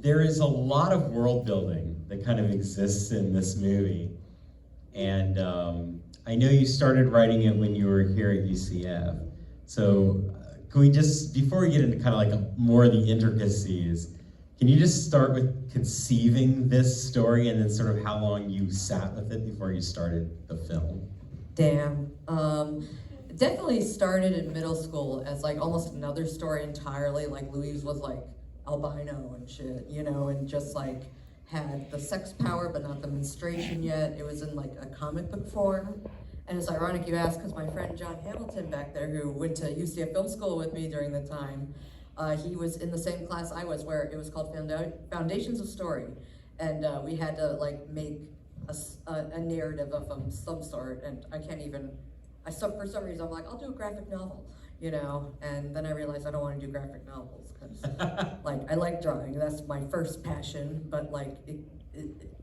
there is a lot of world building that kind of exists in this movie. And I know you started writing it when you were here at UCF. So can we just, before we get into kind of like more of the intricacies, can you just start with conceiving this story and then sort of how long you sat with it before you started the film? Damn. Definitely started in middle school as like almost another story entirely. Like Louise was like albino and shit, you know, and just like had the sex power but not the menstruation yet. It was in like a comic book form. And it's ironic you ask because my friend John Hamilton back there, who went to UCF Film School with me during the time, he was in the same class I was, where it was called Foundations of Story. And we had to like make a narrative of some sort, and I can't even, for some reason I'm like, I'll do a graphic novel, you know, and then I realized I don't want to do graphic novels, because like, I like drawing, that's my first passion, but like,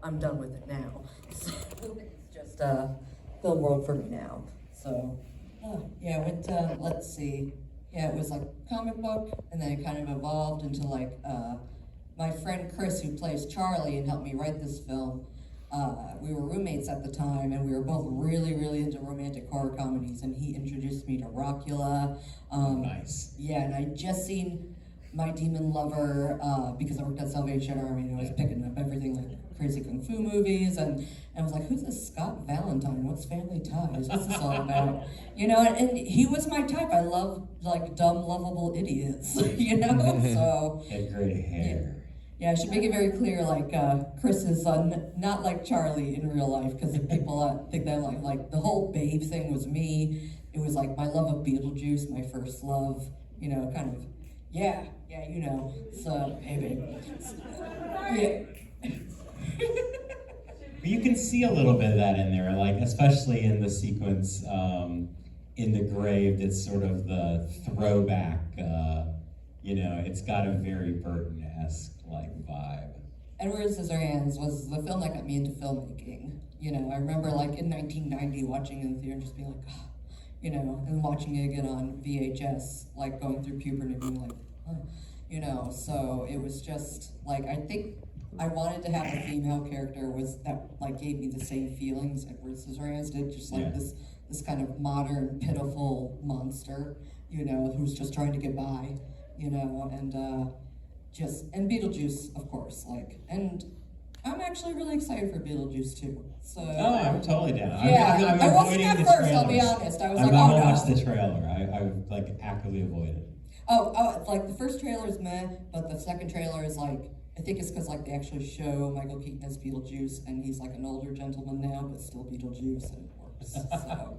I'm done with it now. So it's just film world for me now. So, yeah, I went to, let's see, yeah, it was like comic book, and then it kind of evolved into like, my friend Chris, who plays Charlie and helped me write this film, we were roommates at the time, and we were both really, really into romantic horror comedies, and he introduced me to ROCKULA. Nice. Yeah, and I just seen My Demon Lover, because I worked at Salvation Army, and I was picking up everything like crazy kung fu movies, and I was like, who's this Scott Valentine? What's Family Ties? What's this all about? You know, and he was my type. I love like dumb, lovable idiots, you know? So Had great hair. yeah, I should make it very clear, like, Chris is not like Charlie in real life, because people think that, like, the whole babe thing was me. It was, like, my love of Beetlejuice, my first love, you know, kind of, yeah, you know, so, maybe. Yeah. But you can see a little bit of that in there, like, especially in the sequence in the grave, that's sort of the throwback, you know, it's got a very Burton-esque like vibe. Edward Scissorhands was the film that got me into filmmaking. You know, I remember like in 1990 watching it in the theater and just being like, oh, you know, and watching it again on VHS, like going through puberty and being like, oh, you know, so it was just like, I think I wanted to have a female character that like gave me the same feelings Edward Scissorhands did, just like this kind of modern, pitiful monster, you know, who's just trying to get by, you know, and and Beetlejuice, of course, like, and I'm actually really excited for Beetlejuice too. So I'm totally down. Yeah, I'm I wasn't avoiding at the first, trailers. I'll be honest. I was I'm like, not oh gonna no. watch the trailer. I like actively avoid it. Oh, like the first trailer is meh, but the second trailer is like, I think it's because like they actually show Michael Keaton as Beetlejuice, and he's like an older gentleman now, but still Beetlejuice, and it works. So,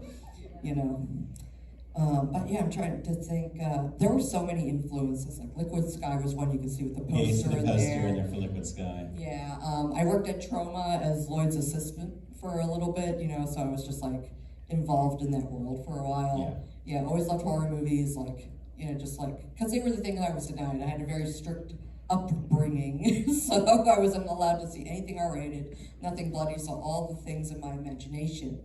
you know. But yeah, I'm trying to think, there were so many influences, like Liquid Sky was one you could see with the poster the in poster there. in there for Liquid Sky. Yeah, I worked at Trauma as Lloyd's assistant for a little bit, you know, so I was just like involved in that world for a while. Yeah, always loved horror movies, like, you know, just like, because they were the thing that I was denied. I had a very strict upbringing, so I wasn't allowed to see anything R-rated, nothing bloody, so all the things in my imagination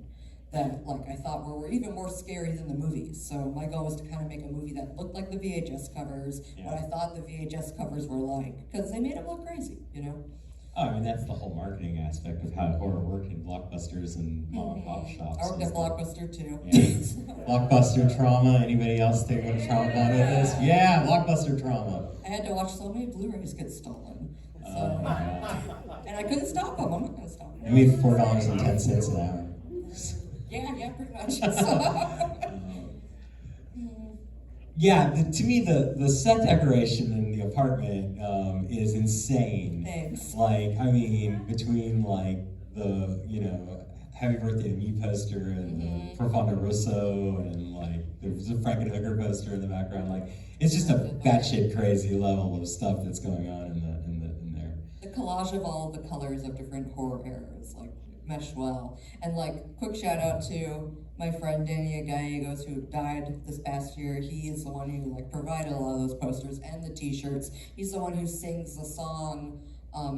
that like I thought were even more scary than the movies. So my goal was to kind of make a movie that looked like the VHS covers, what I thought the VHS covers were like, because they made it look crazy, you know? Oh, I mean, that's the whole marketing aspect of how horror worked in Blockbusters and mom-and-pop shops. I worked at Blockbuster too. Yeah. Blockbuster Trauma. Anybody else think what a trauma bond with this? Yeah, Blockbuster Trauma. I had to watch so many Blu-rays get stolen. So, and I couldn't stop them. I'm not going to stop them. I made $4.10 an hour. Yeah, pretty much. Yeah, to me, the set decoration in the apartment is insane. Thanks. Like, I mean, between like the, you know, Happy Birthday to Me poster and the Profondo Rosso and like there's a Frankenhooker poster in the background. Like, it's just a batshit crazy level of stuff that's going on in there. The collage of all the colors of different horror eras, like, meshed well. And like, quick shout out to my friend Danny Gallegos, who died this past year. He is the one who like provided a lot of those posters and the t-shirts. He's the one who sings the song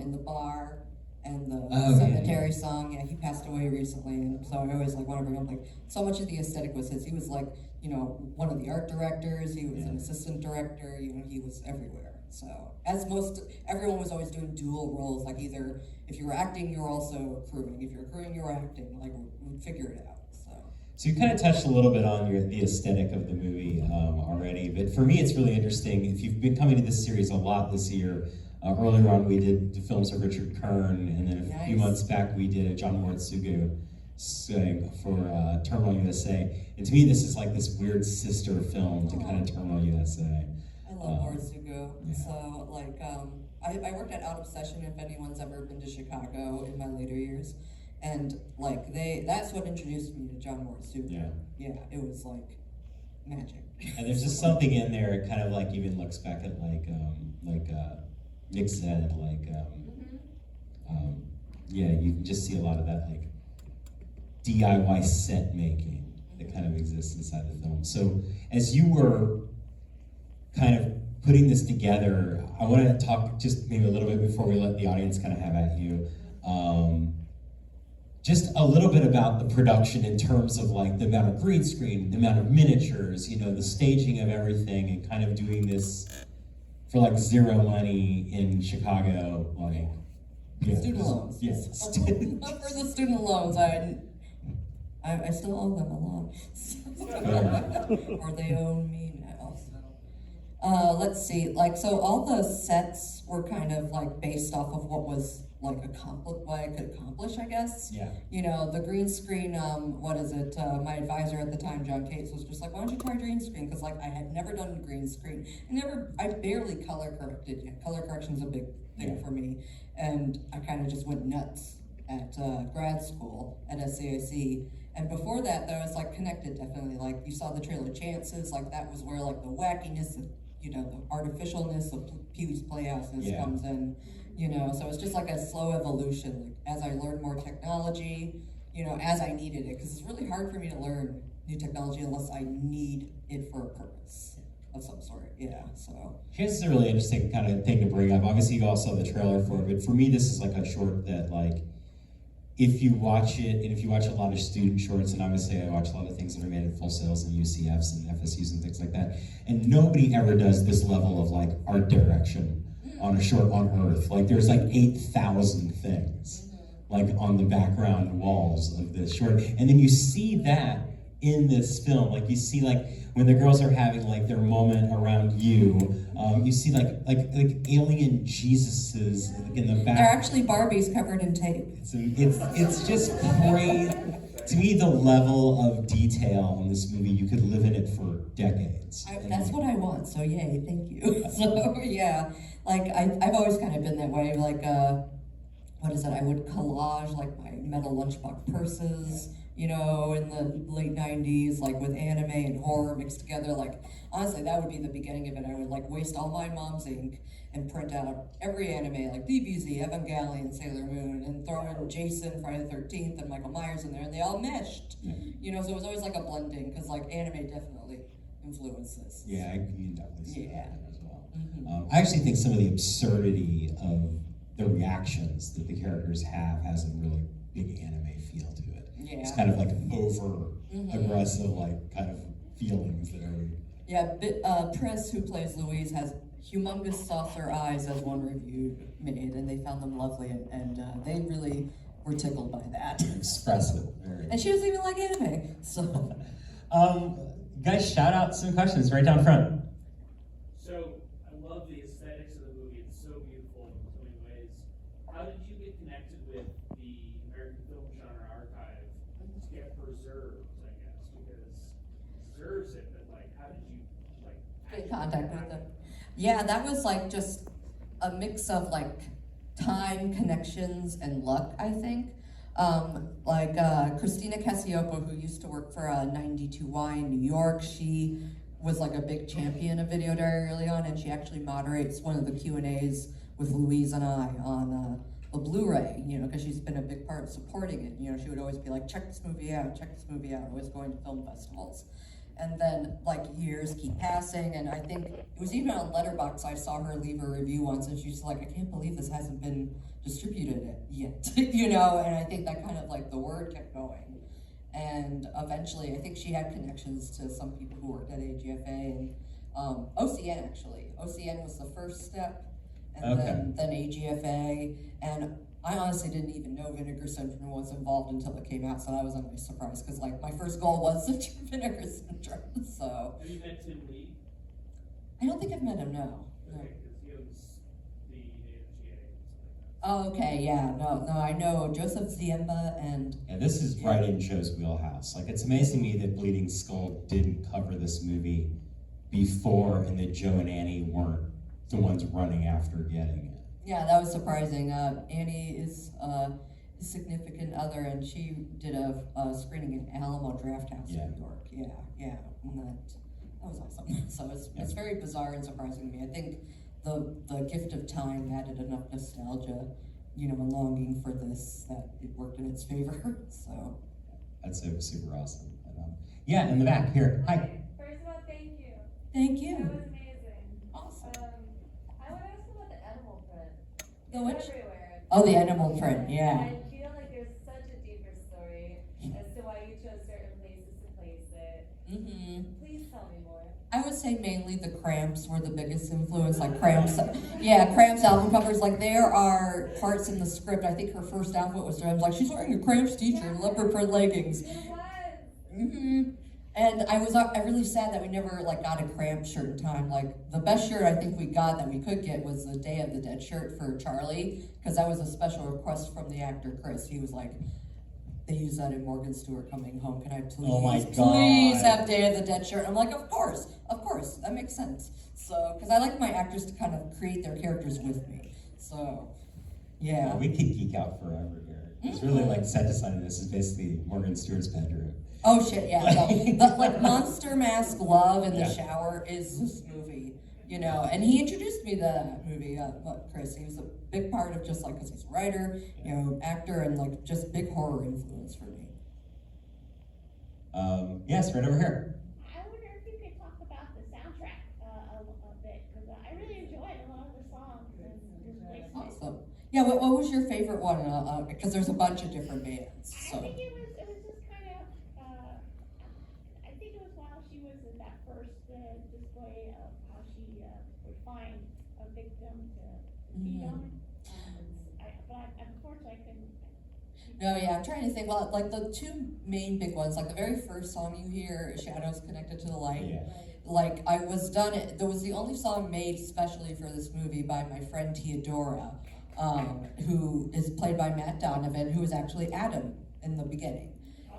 in the bar and the cemetery song. Yeah, he passed away recently, and so I always like want to bring up like so much of the aesthetic was his. He was like, you know, one of the art directors, he was an assistant director, you know, he was everywhere. So, everyone was always doing dual roles, like either if you were acting, you were also crewing. If you were crewing, you were acting. Like, we'd figure it out. So you kind of touched a little bit on the aesthetic of the movie already, but for me it's really interesting. If you've been coming to this series a lot this year, earlier on we did the films of Richard Kern, and then a few months back we did a John Mortsugu for Terminal USA. And to me this is like this weird sister film to kind of Terminal USA. I love Mortsugu. Yeah. So like, I worked at Out Obsession, if anyone's ever been to Chicago in my later years. And like that's what introduced me to John Mortsugu. Yeah, it was like magic. And there's just something in there. It kind of like even looks back at like Nick said, like yeah, you can just see a lot of that like DIY set making that kind of exists inside the film. So as you were kind of putting this together, I want to talk just maybe a little bit before we let the audience kind of have at you. Just a little bit about the production in terms of like the amount of green screen, the amount of miniatures, you know, the staging of everything, and kind of doing this for like zero money in Chicago, like student loans. Yes. For the student loans, I still owe them a lot, or they owe me now. So, let's see, like so all the sets were kind of like based off of what was like what I could accomplish, I guess. Yeah. You know, the green screen, my advisor at the time, John Cates, was just like, why don't you try green screen? Because like I had never done green screen. I barely color corrected yet. Color correction's a big thing for me. And I kind of just went nuts at grad school at SAIC. And before that, though, I was like connected definitely. Like you saw the trailer Chances, like that was where like the wackiness, the artificialness of Pee-wee's Playhouseness comes in. You know, so it's just like a slow evolution. Like as I learned more technology, you know, as I needed it, because it's really hard for me to learn new technology unless I need it for a purpose of some sort. Yeah, so. Here's a really interesting kind of thing to bring up. Obviously, you all saw the trailer for it, but for me, this is like a short that, like, if you watch it, and if you watch a lot of student shorts, and obviously I watch a lot of things that are made at Full Sails and UCFs and FSUs and things like that, and nobody ever does this level of like art direction on a short on Earth. Like there's like 8,000 things like on the background walls of this short. And then you see that in this film. Like you see like when the girls are having like their moment around you, you see like alien Jesuses in the back. They're actually Barbies covered in tape. It's just great. To me, the level of detail in this movie, you could live in it for decades. That's what I want, so yay, thank you. So yeah, like I've always kind of been that way, like I would collage like my metal lunchbox purses, you know, in the late 90s, like with anime and horror mixed together. Like honestly, that would be the beginning of it. I would like waste all my mom's ink and print out every anime, like DBZ, Evangelion, Sailor Moon, and throw in Jason, Friday the 13th, and Michael Myers in there, and they all meshed. Yeah. You know, so it was always like a blending, because like anime definitely influences. Yeah, I can definitely see that as well. I actually think some of the absurdity of the reactions that the characters have has a really big anime feel to it. Yeah. It's kind of like over aggressive, like kind of feelings that are. Yeah, Pris, who plays Louise, has humongous saucer eyes, as one review made, and they found them lovely, and they really were tickled by that. Expressive. And she doesn't even like anime, so. Guys, shout out some questions right down front. So, I love the aesthetics of the movie. It's so beautiful in so many ways. How did you get connected with the American Film Genre Archive to get preserved, I guess? Because it deserves it, but like, how did you get in contact with them? Yeah, that was like just a mix of like time, connections, and luck, I think. Christina Cassiopo, who used to work for 92Y in New York, she was like a big champion of Video Diary early on, and she actually moderates one of the Q&As with Louise and I on the Blu-ray, you know, because she's been a big part of supporting it. You know, she would always be like, check this movie out, always going to film festivals. And then, like, years keep passing, and I think it was even on Letterboxd, I saw her leave a review once, and she's like, I can't believe this hasn't been distributed yet, you know, and I think that kind of, like, the word kept going. And eventually, I think she had connections to some people who worked at AGFA and OCN actually. OCN was the first step, and Okay. then AGFA, and I honestly didn't even know Vinegar Syndrome was involved until it came out, so I was on my surprise, because like my first goal was to do Vinegar Syndrome, so. Have you met Tim Lee? I don't think I've met him, no. Okay, because he owns the AGA. Oh, okay, yeah, no, I know Joseph Ziemba and. Yeah, this is right in Joe's wheelhouse. Like, it's amazing to me that Bleeding Skull didn't cover this movie before, and that Joe and Annie weren't the ones running after getting it. Yeah, that was surprising. Annie is his significant other, and she did a screening in Alamo Drafthouse in New York. Yeah, and that was awesome. So it's very bizarre and surprising to me. I think the gift of time added enough nostalgia, and longing for this, that it worked in its favor. So That's super awesome. Yeah, in the back here. Hi. First of all, thank you. thank you. That was amazing. Awesome. I want to ask about the animal print. The It's which? everywhere. Oh, the animal print. Yeah. I feel like there's such a deeper story as to why you chose certain places to place it. Please tell me more. I would say mainly the Cramps were the biggest influence, like Cramps. Yeah, Cramps album covers. Like, there are parts in the script. I think her first outfit was like, she's wearing a Cramps t-shirt and leopard print leggings. It was. And I was really sad that we never got a Cramps shirt in time. Like, the best shirt I think we got that we could get was the Day of the Dead shirt for Charlie, because that was a special request from the actor Chris. He was like, they use that in Morgan Stewart Coming Home. Can I please have Day of the Dead shirt? I'm like, of course, that makes sense. So, because I like my actors to kind of create their characters with me. So, yeah. We could geek out forever here. It's really like set design. This is basically Morgan Stewart's bedroom. Oh shit, yeah. The Monster Mask Love in the shower is this movie, and he introduced me to that movie, Chris. He was a big part of just because he's a writer, actor, and just big horror influence for me. Yes, right over here. I wonder if you could talk about the soundtrack a bit, because I really enjoyed a lot of the songs and just like. Awesome. Yeah, what was your favorite one? Because there's a bunch of different bands. I So. think it was just kind of. I think it was while she was in that first display of how she would find a victim to feed on. But unfortunately, I couldn't. No, yeah, I'm trying to think. Well, the two main big ones, the very first song you hear, "Shadows Connected to the Light." Yeah. I was done. There was the only song made specially for this movie by my friend Theodora, who is played by Matt Donovan, who was actually Adam in the beginning.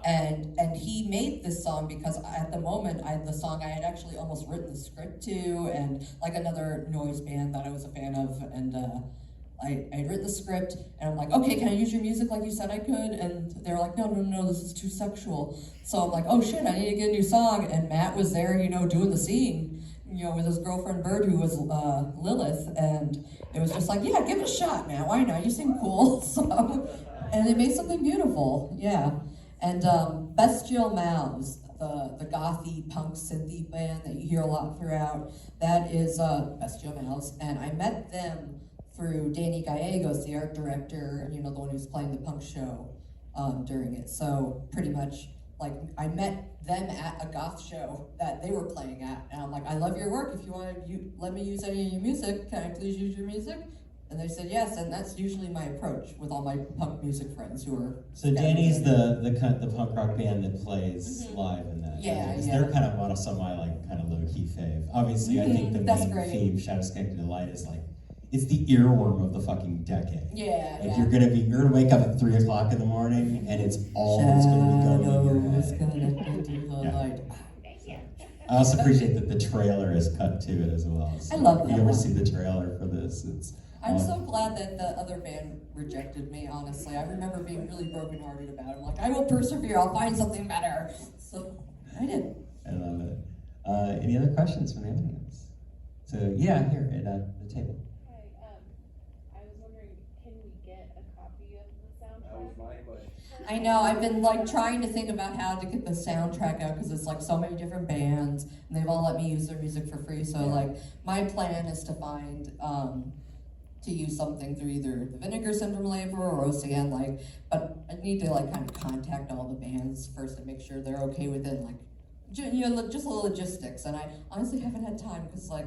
And he made this song because at the moment, the song I had actually almost written the script to, and another noise band that I was a fan of, and I had written the script, and I'm like, okay, can I use your music like you said I could? And they were like, no, this is too sexual. So I'm like, oh shit, I need to get a new song. And Matt was there, doing the scene, with his girlfriend Bird, who was Lilith, and it was just like, yeah, give it a shot, Matt, why not? You seem cool. So, and they made something beautiful, yeah. And Bestial Mouths, the gothy punk synthy band that you hear a lot throughout, that is Bestial Mouths, and I met them through Danny Gallegos, the art director, the one who's playing the punk show during it. So pretty much, I met them at a goth show that they were playing at, and I'm like, I love your work. If you want to let me use any of your music, can I please use your music? And they said yes, and that's usually my approach with all my punk music friends who are. So Danny's the punk rock band that plays live in that. Yeah, Is yeah. They're kind of one of my kind of low key fave. Obviously, I think the That's main great. theme, Shadows Connected to Light, is it's the earworm of the fucking decade. Yeah, Like you're gonna wake up at 3 o'clock in the morning, and it's always gonna be going in your Shadows head. connected to the Yeah. light. I also appreciate that the trailer is cut to it as well. So I love if that you ever one. see the trailer for this, it's. I'm so glad that the other band rejected me, honestly. I remember being really brokenhearted about it. I'm like, I will persevere, I'll find something better. So, I did. I love it. Any other questions from the audience? So, yeah, here at the table. Hi, I was wondering, can we get a copy of the soundtrack? That was my question. I know, I've been trying to think about how to get the soundtrack out, because it's so many different bands, and they've all let me use their music for free. So my plan is to find, to use something through either the Vinegar Syndrome label or OCN, but I need to kind of contact all the bands first to make sure they're okay with it, just the logistics. And I honestly haven't had time because like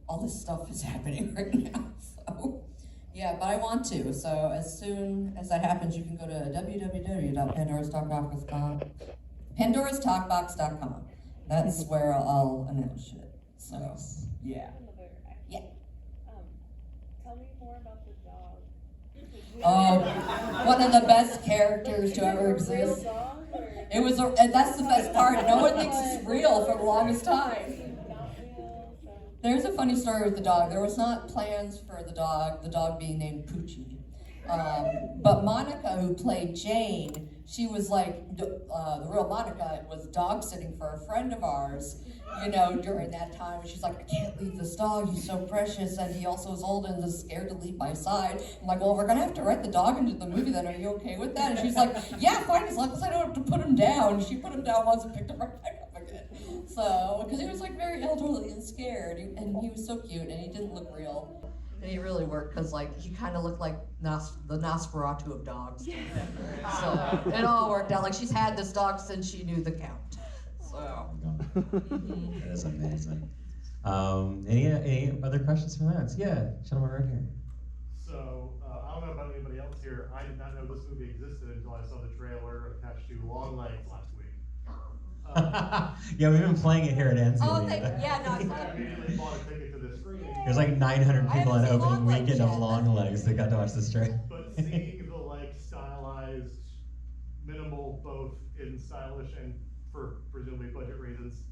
all this stuff is happening right now. So yeah, but I want to. So as soon as that happens, you can go to pandorastalkbox.com. That's where I'll announce shit. So yeah. Yeah. Tell me more about the dog. One of the best characters to ever exist. It was, and that's the best part. No one thinks it's real for the longest time. There's a funny story with the dog. There was not plans for the dog being named Poochie. But Monica, who played Jane, she was like, the real Monica was dog sitting for a friend of ours, during that time. And she's like, I can't leave this dog, he's so precious, and he also is old and is scared to leave my side. I'm like, well, we're gonna have to write the dog into the movie then, are you okay with that? And she's like, yeah, fine, as long as I don't have to put him down. And she put him down once and picked him right back up again. So, because he was like very elderly and scared, and he was so cute, and he didn't look real. And he really worked, because like he kind of looked like the Nosferatu of dogs. So it all worked out. Like she's had this dog since she knew the count. So. That is amazing. Any other questions from that? Yeah, gentleman right here. So I don't know about anybody else here. I did not know this movie existed until I saw the trailer attached to Long Legs last week. Yeah, we've been playing it here at Enzian Oh, Theater. yeah, no, I immediately bought a ticket to the screening. There's like 900 people on haven't seen opening Long Legs weekend of yet. Long Legs that got to watch this trailer. But seeing the like stylized, minimal, both in stylish and for presumably budget reasons,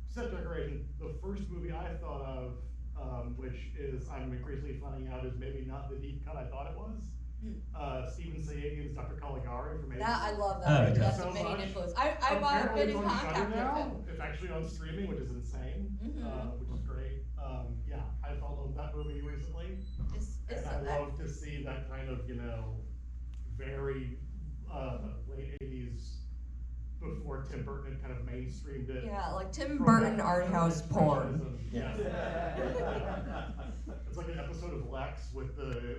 set decoration, the first movie I thought of, which is I'm increasingly finding out is maybe not the deep cut I thought it was. Steven Sayegian's Dr. Caligari from That, I love Oh, that. okay. That's So a main much. influence. I've Apparently been it's in on contact Shudder with now. him. It's actually on streaming, which is insane, which is great. Yeah, I fell in love with that movie recently, and I love to see that kind of, very late 80s, before Tim Burton had kind of mainstreamed it. Yeah, like Tim From Burton that art house porn. expressionism. Yeah. It's like an episode of Lex with the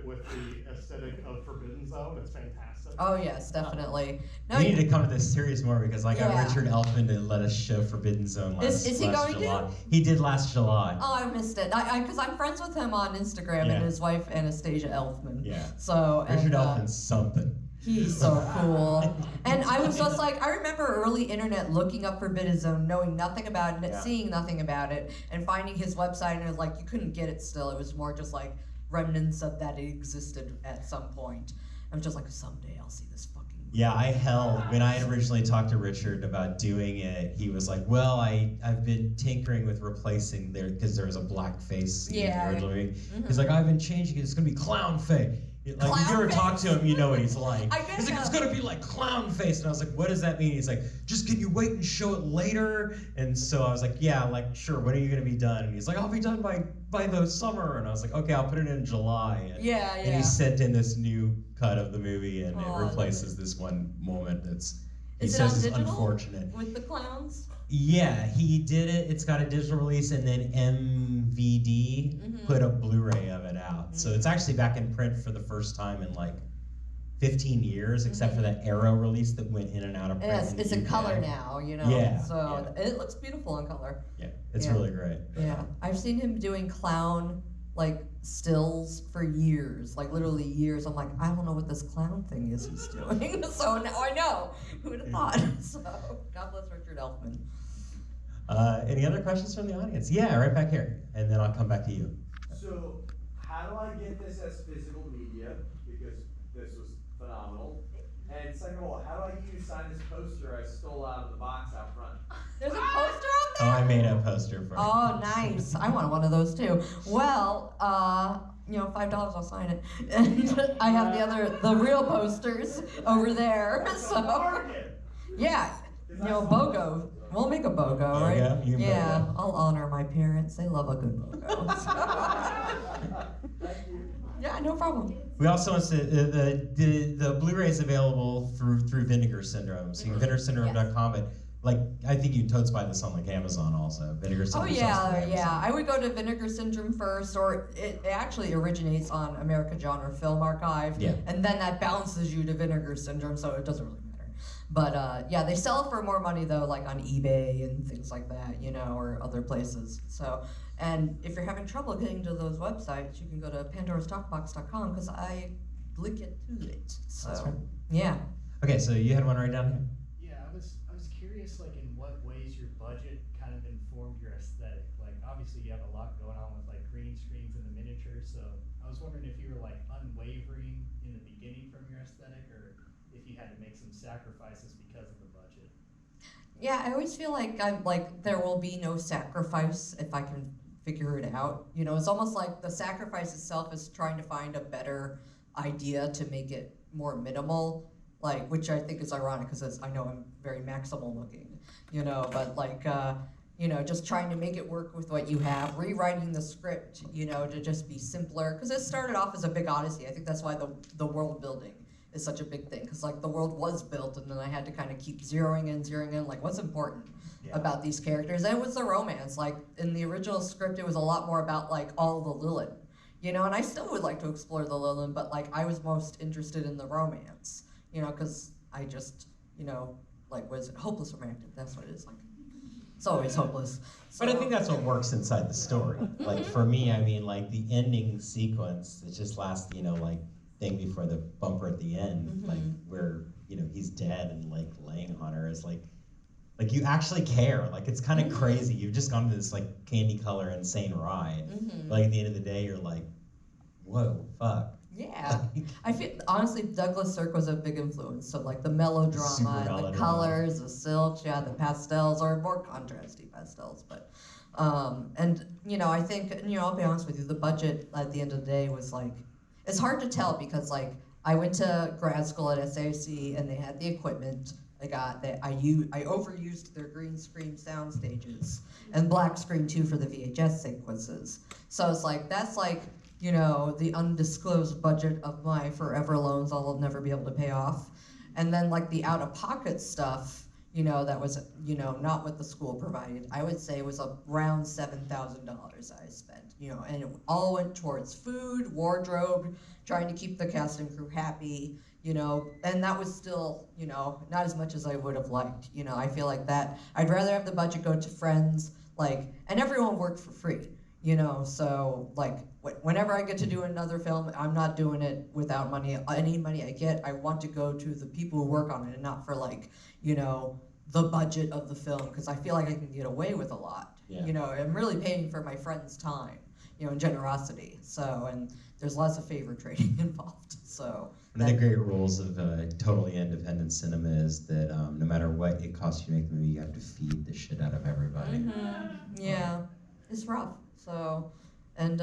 aesthetic of Forbidden Zone. It's fantastic. Oh yes, definitely. No, We need to come to this series more because I got Yeah. Richard Elfman to let us show Forbidden Zone last Is he going to? July. He did last July. Oh, I missed it. Because I'm friends with him on Instagram Yeah. and his wife Anastasia Elfman. Yeah. So Richard and, Elfman's something. He's so cool. And I was just like, I remember early internet looking up Forbidden Zone, knowing nothing about it, Yeah. seeing nothing about it, and finding his website, and it was like, you couldn't get it still. It was more just like remnants of that it existed at some point. I was just like, someday I'll see this fucking movie. Yeah, when I had originally talked to Richard about doing it, he was like, well, I've been tinkering with replacing there, because there was a black face in Yeah. the original movie. He's like, I've been changing it, it's gonna be clown face. Like, if you ever Clown talk to him, you know what he's like. I get He's like, that. it's gonna be like clown face. And I was like, what does that mean? He's like, just can you wait and show it later? And so I was like, yeah, like, sure, when are you gonna be done? And he's like, I'll be done by the summer. And I was like, okay, I'll put it in July. And, Yeah, and yeah. he sent in this new cut of the movie, and Oh, it replaces this one moment that's, he Is it on says is digital? unfortunate. With the clowns? Yeah, he did it. It's got a digital release, and then MVD put a Blu-ray of it out. So it's actually back in print for the first time in like 15 years, except for that Arrow release that went in and out of print. Yes, in the it's in UK. color now, Yeah, So it looks beautiful in color. Yeah, it's Yeah. really great. Yeah, I've seen him doing clown like stills for years, like literally years. I'm like, I don't know what this clown thing is he's doing. So now I know. Who would have thought? So God bless Richard Elfman. Any other questions from the audience? Yeah, right back here, and then I'll come back to you. So, how do I get this as physical media? Because this was phenomenal. And second of all, how do I get you to sign this poster I stole out of the box out front? There's a poster up Oh, there? I made a poster for Oh, nice. I want one of those too. Well, $5, I'll sign it. And I have the real posters over there. So, yeah, BOGO. We'll make a BOGO, right? BOGO? You can Yeah, BOGO. I'll honor my parents. They love a good BOGO. Yeah, no problem. We also want to the Blu-ray is available through Vinegar Syndrome. So you can vinegarsyndrome.com. But like, I think you can totes buy this on like Amazon also. Vinegar Oh Syndrome. yeah. I would go to Vinegar Syndrome first, or it actually originates on American Genre Film Archive. Yeah. And then that bounces you to Vinegar Syndrome, so it doesn't really matter. But yeah, they sell it for more money though, like on eBay and things like that, you know, or other places. So, and if you're having trouble getting to those websites, you can go to pandorastalkbox.com because I link it to it. So, That's right. yeah. Okay, so you had one right down here. Yeah, I was curious, like, in what ways your budget kind of informed your aesthetic. Like, obviously you have a lot going on with like green screens and the miniature, so I was wondering if you were like unwavering in the beginning from your aesthetic, or if you had to make some sacrifices because of the budget. Yeah, I always feel like I'm like there will be no sacrifice if I can figure it out. You know, it's almost like the sacrifice itself is trying to find a better idea to make it more minimal, like, which I think is ironic because I know I'm very maximal looking, you know, but like, you know, just trying to make it work with what you have, rewriting the script, you know, to just be simpler, because it started off as a big odyssey. I think that's why the world building is such a big thing, because like the world was built and then I had to kind of keep zeroing in, like what's important about these characters. And it was the romance. Like in the original script, it was a lot more about like all the Lilith, you know, and I still would like to explore the Lilith, but like I was most interested in the romance, you know, because I just, you know, like, was it hopeless romantic? That's what it is, like. It's always hopeless. But I think that's what works inside the story. Like for me, I mean, like the ending sequence, it just last, you know, like thing before the bumper at the end, like where, you know, he's dead and like laying on her is like you actually care. Like it's kind of crazy. You've just gone to this like candy color insane ride. Like at the end of the day, you're like, whoa, fuck. Yeah, I feel honestly Douglas Sirk was a big influence. So like the melodrama, the colors, the silks, yeah, the pastels or more contrasty pastels. But and you know, I think, you know, I'll be honest with you, the budget at the end of the day was like, it's hard to tell because like I went to grad school at SAC and they had the equipment. I overused their green screen sound stages and black screen too for the VHS sequences. So it's like that's like, you know, the undisclosed budget of my forever loans I'll never be able to pay off. And then like the out-of-pocket stuff, you know, that was, you know, not what the school provided, I would say was around $7,000 I spent, you know, and it all went towards food, wardrobe, trying to keep the cast and crew happy, you know, and that was still, you know, not as much as I would have liked, you know. I feel like that, I'd rather have the budget go to friends, like, and everyone worked for free, you know, so like, whenever I get to do another film, I'm not doing it without money. Any money I get, I want to go to the people who work on it and not for like, you know, the budget of the film, because I feel like I can get away with a lot. Yeah. You know, I'm really paying for my friend's time, you know, and generosity. So, and there's lots of favor trading involved. So one of the great rules of totally independent cinema is that no matter what it costs you to make the movie, you have to feed the shit out of everybody. Yeah, it's rough. So, and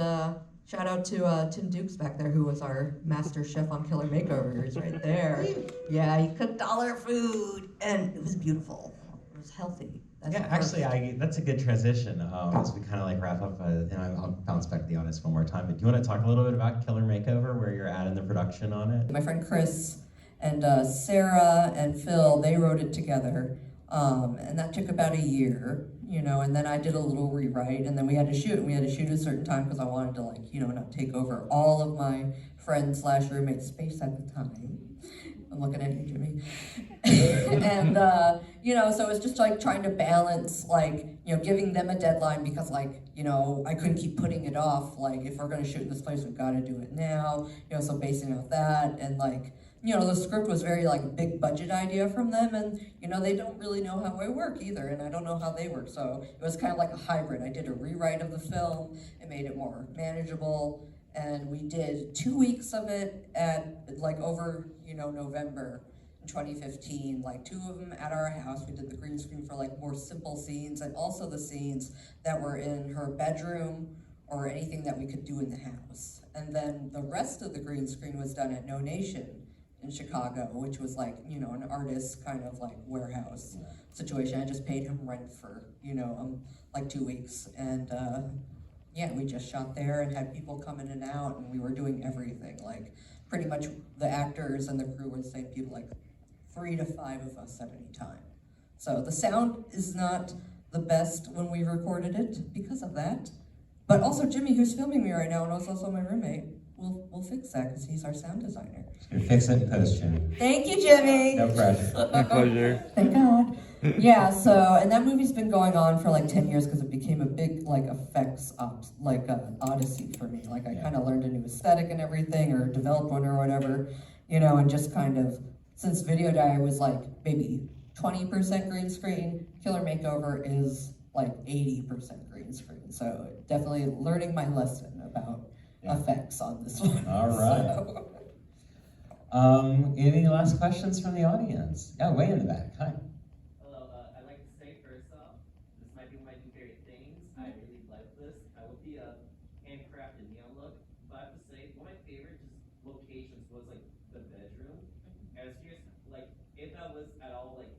shout out to Tim Dukes back there, who was our master chef on Killer Makeovers right there. Yeah, he cooked all our food, and it was beautiful. It was healthy. That's actually, that's a good transition as we kind of like wrap up, and I'll bounce back to the audience one more time. But do you want to talk a little bit about Killer Makeover, where you're at in the production on it? My friend Chris and Sarah and Phil, they wrote it together, and that took about a year, you know, and then I did a little rewrite, and then we had to shoot. We had to shoot at a certain time because I wanted to, like, you know, not take over all of my friends/roommates' space at the time. I'm looking at you, Jimmy. And, you know, so it's just like trying to balance, like, you know, giving them a deadline because, like, you know, I couldn't keep putting it off. Like, if we're going to shoot in this place, we've got to do it now. You know, so basing off that, and like, you know, the script was very like a big budget idea from them, and you know, they don't really know how I work either, and I don't know how they work. So it was kind of like a hybrid. I did a rewrite of the film. It made it more manageable. And we did 2 weeks of it at like over, you know, November in 2015, like 2 of them at our house. We did the green screen for like more simple scenes, and also the scenes that were in her bedroom or anything that we could do in the house. And then the rest of the green screen was done at No Nation in Chicago, which was like, you know, an artist kind of like warehouse situation. I just paid him rent for, you know, like 2 weeks. And yeah, we just shot there and had people come in and out, and we were doing everything. Like, pretty much the actors and the crew were the same people, like 3 to 5 of us at any time. So the sound is not the best when we recorded it because of that. But also Jimmy, who's filming me right now and was also my roommate. we'll fix that because he's our sound designer. Fix it in post, Jimmy. Thank you, Jimmy. No pressure. My pleasure. Thank God. Yeah, so, and that movie's been going on for like 10 years because it became a big like effects odyssey for me. Like I kind of learned a new aesthetic and everything, or developed one or whatever, you know, and just kind of, since Video Diary was like maybe 20% green screen, Killer Makeover is like 80% green screen. So definitely learning my lesson about effects on this one. All right. So. Any last questions from the audience? Yeah, way in the back. Hi. Hello, I'd like to say first off, this might be one of my two favorite things. I really like this. I love the handcrafted neon look, but I have to say, one of my favorite just locations was like the bedroom. I was curious, like, if that was at all like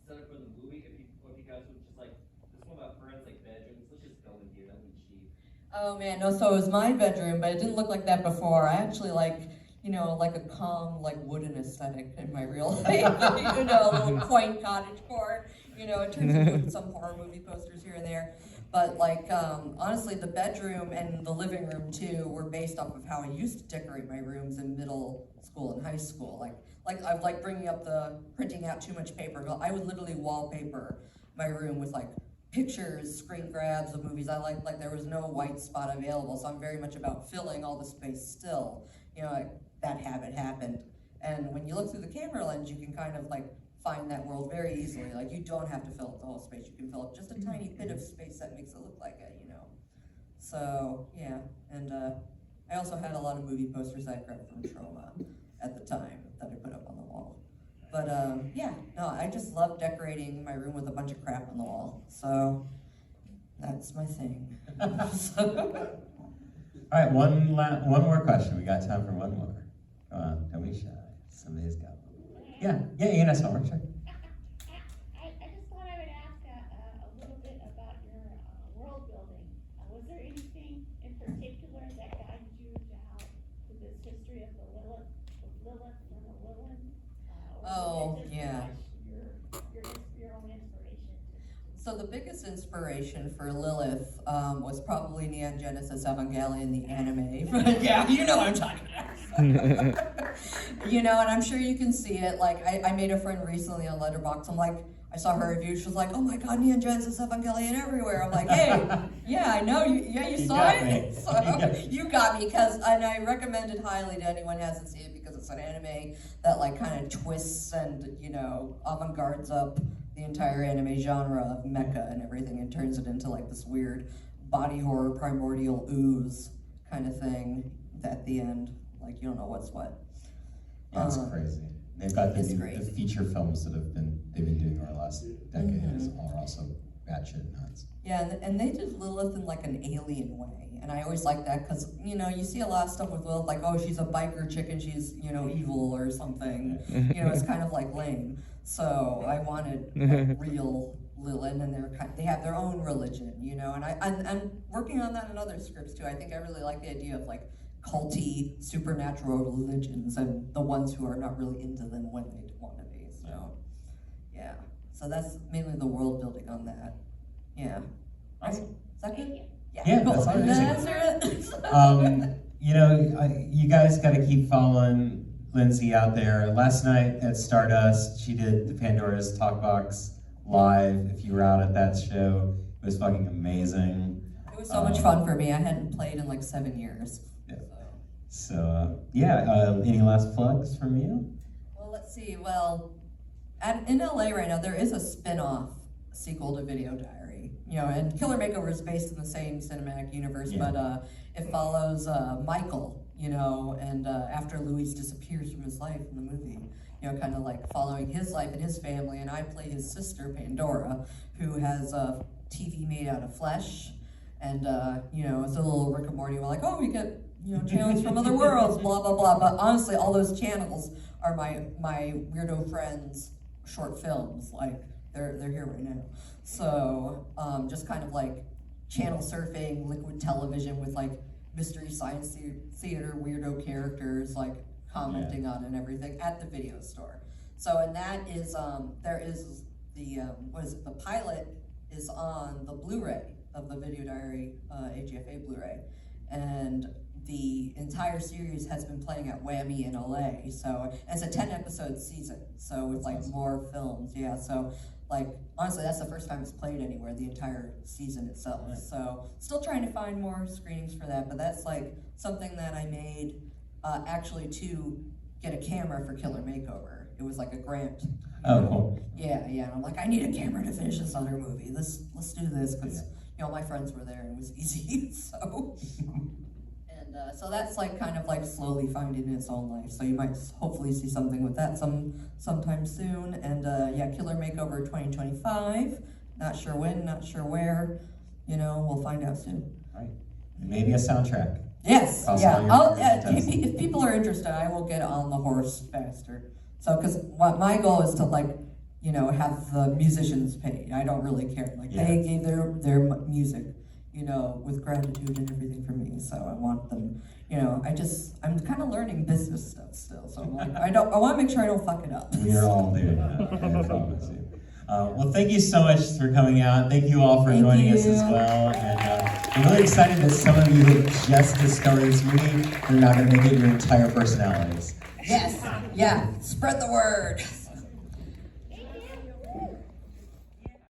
set up for the movie, if you guys would just like, this one of my friends like bedrooms, let's just go in here, that'd be cheap. Oh man, no, so it was my bedroom, but it didn't look like that before. I actually like, you know, like a calm, like wooden aesthetic in my real life. You know, a little quaint cottage core. You know, it turns into some horror movie posters here and there. But like, honestly, the bedroom and the living room too were based off of how I used to decorate my rooms in middle school and high school. Like I like bringing up the printing out too much paper. I would literally wallpaper my room with like pictures, screen grabs of movies I like there was no white spot available, so I'm very much about filling all the space still. You know, like, that habit happened. And when you look through the camera lens, you can kind of like find that world very easily. Like you don't have to fill up the whole space, you can fill up just a tiny bit of space that makes it look like it, you know. So, yeah, and I also had a lot of movie posters I grabbed from Trauma at the time that I put up on the wall. But yeah, no, I just love decorating my room with a bunch of crap on the wall. So that's my thing. All right, one more question. We got time for one more. Come on, don't be shy. Somebody's got one. Yeah, Enos Homer, sure. I just thought I would ask a little bit about your world building. Was there anything in particular that guided you to this history of the Lilith and the Lilith? Oh, yeah. Your own inspiration? So the biggest inspiration for Lilith was probably Neon Genesis Evangelion, the anime. But yeah, you know what I'm talking about. You know, and I'm sure you can see it. Like, I made a friend recently on Letterboxd. I'm like, I saw her review. She was like, oh my God, Neon Genesis Evangelion everywhere. I'm like, hey, yeah, I know. You saw it. So you got me. And I recommend it highly to anyone who hasn't seen it because it's an anime that like kind of twists and, you know, avant-gardes up the entire anime genre of mecha and everything and turns it into like this weird body horror primordial ooze kind of thing at the end. Like you don't know what's what. That's crazy. They've got the feature films that they've been doing over the last decade are also batshit nuts. Yeah, and they did Lilith in like an alien way, and I always like that because you know you see a lot of stuff with Lilith like, oh, she's a biker chick and she's, you know, evil or something. You know, it's kind of like lame. So I wanted like, real Lilith, and they have their own religion, you know. And I'm working on that in other scripts too. I think I really like the idea of like culty supernatural religions and the ones who are not really into them when they want to be. So yeah, so that's mainly the world building on that. Yeah. Awesome. Right? Is that good? Yeah, cool. that's it. You know, you guys got to keep following Lindsay out there. Last night at Stardust, she did the Pandora's Talk Box live. If you were out at that show, it was fucking amazing. It was so much fun for me. I hadn't played in like 7 years. Yeah. So any last plugs from you? Well, let's see. Well, in LA right now, there is a spin-off sequel to Video Diary. You know, and Killer Makeover is based in the same cinematic universe, but it follows Michael, you know, and after Louise disappears from his life in the movie, you know, kind of like following his life and his family, and I play his sister, Pandora, who has a TV made out of flesh, and, you know, it's a little Rick and Morty, we're like, oh, we get, you know, channels from other worlds, blah, blah, blah, but honestly, all those channels are my weirdo friends' short films, like, they're here right now. So, just kind of like channel surfing, liquid television with like mystery science theater weirdo characters like commenting on and everything at the video store. So, and that is, there is the, the pilot is on the Blu-ray of the Video Diary AGFA Blu-ray. And the entire series has been playing at Whammy in LA. So it's a 10-episode season. So with like more films, yeah. So like honestly, that's the first time it's played anywhere, the entire season itself. Right. So still trying to find more screenings for that. But that's like something that I made actually to get a camera for Killer Makeover. It was like a grant. Oh, cool. Yeah. And I'm like, I need a camera to finish this other movie. Let's do this because my friends were there and it was easy. So. So that's like kind of like slowly finding its own life. So you might hopefully see something with that sometime soon. And Killer Makeover 2025. Not sure when, not sure where. We'll find out soon. Right. Maybe a soundtrack. Yes. Across Yeah. all your If people are interested, I will get on the horse faster. So because my goal is to have the musicians paid. I don't really care. Like they gave their music. With gratitude and everything for me, so I want them, I'm kind of learning business stuff still, so I'm like, I want to make sure I don't fuck it up. We are all doing that, I promise you. Well, thank you so much for coming out. Thank you all for joining us as well, and I'm really excited that some of you have just discovered this movie are now going to make it your entire personalities. Yes, yeah, spread the word.